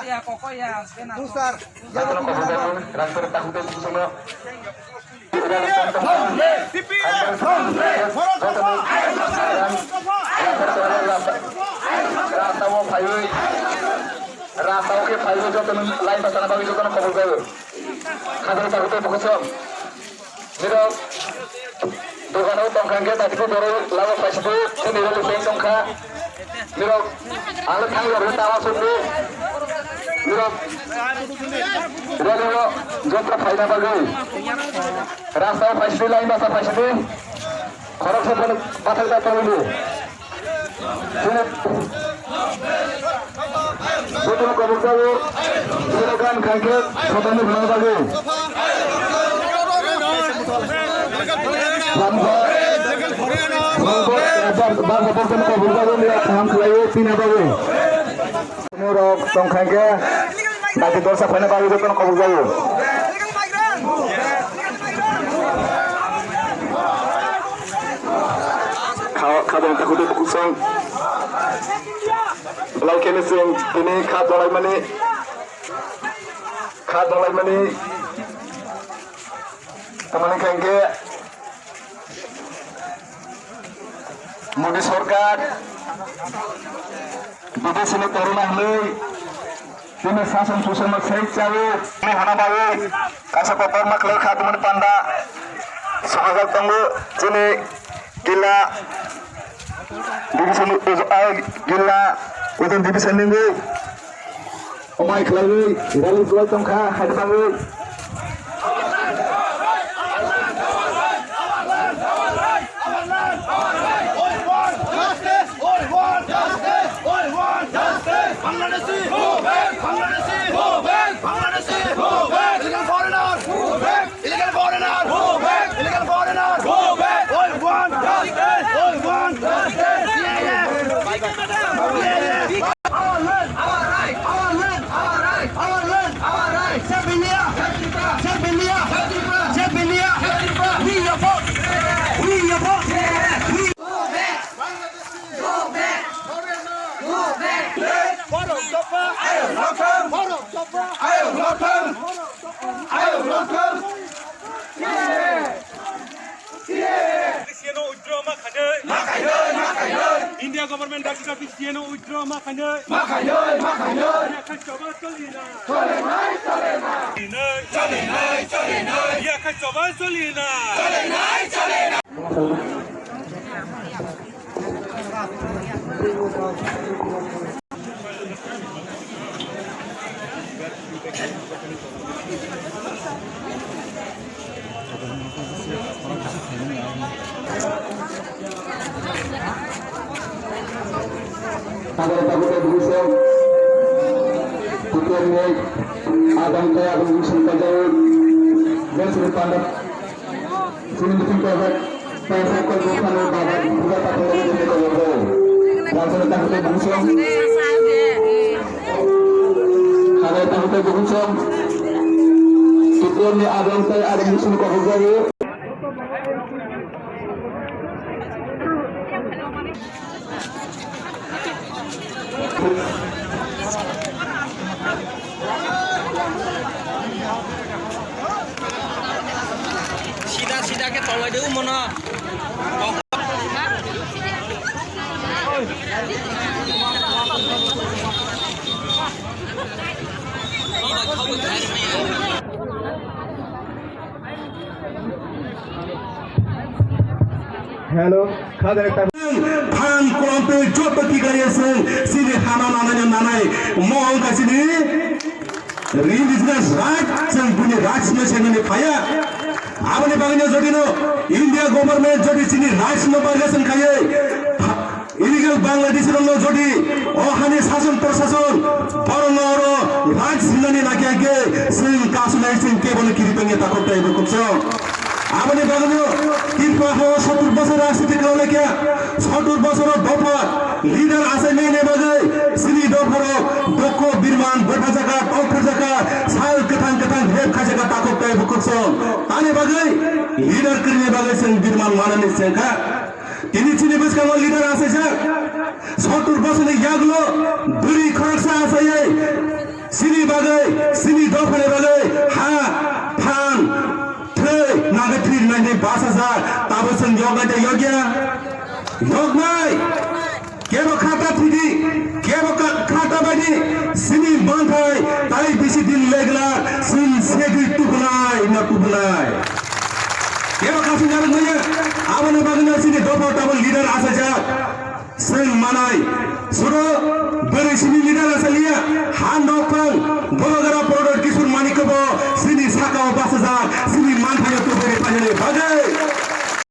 ya koko ya Pusar. Transfer takutin semua. Rasa oke fayu jokan lain pasana bagi jokan kabul gawe. Kadang takutnya bukosong. Niro dokanau tongkangke tadi ko doro lawa fasbu ini dulu sing tongka. Niro alat hang lor tawa sundu. Niro Niro jotra faida bagi. Rasa fasbu lain pasana fasbu. Khorok sabun pathal ta dulu. Betul kabul gawe. Silakan kaget sabun bagi bagi. Tongkangke nanti dosa pada baru itu kan kabul gawe. Kadang takut itu kusang. Belau kenesing ini kad dolai mani. Teman kangke Modi Sorkat Bidi sini korona hlui Dini sasan susan maksai cawe Ini hana bawe Kasa popor maklai khatuman panda Sohagak tanggu Sini gila Dini sini gila Udun dibi sendinggu Omai kelai Irali gulai tongka Hadi bawe India government dah kita Cristiano withdraw makanya. Dia akan coba solina. Dia akan coba solina. Agar takutnya berusaha Putur naik Adam kaya akan berusaha kajau Dan sini pandang Sini bikin kawat Pesa kau bukan babat Juga tak boleh jadi kawat Dan sini takutnya berusaha Agar takutnya berusaha Putur naik Adam kaya akan berusaha kajau Sida ke tolong dulu mana? Hello, kader tak. Pan kompe joto tiga yesen sini hana nanai mau kasih ni business right sen punya rights macam ni kaya. Apa ni bagian jadi no India government jadi sini rights no bagian kaya. Illegal Bangladesh no jadi oh hani sasun persasun orang orang rights ni nak kaya sen kasus ni sen kebun kiri pengen takut tak ibu kumso. Apa ni bagian Kirpa ho 70 বছর রাজনীতি করলে क्या 70 বছর দফা leader আছে নেই বাজে সিনি দফর দক্ষ বিরমান বড় জায়গা টপ জায়গা সাল কথাং হেব খাজা তাকত তাই বুকছ তানে বাজে লিডার করনে বাজে সেন বিরমান মানানি সেখা তিনি চিনি বেশ কেমন লিডার আছে স্যার 70 বছরে ইয়াগলো দুরি খরচা আছে yoga yogya yognai kebo khata thidi kebo khata bani sini banthai tai bisi din legla sin segi tukulai na tukulai kebo kasin jalan maya abane bagna sini dopo double leader asaja sen manai suro bere sini leader asalia handopang bologara product kisur manikobo sini sakao basaja sini manthai to bere pajale bage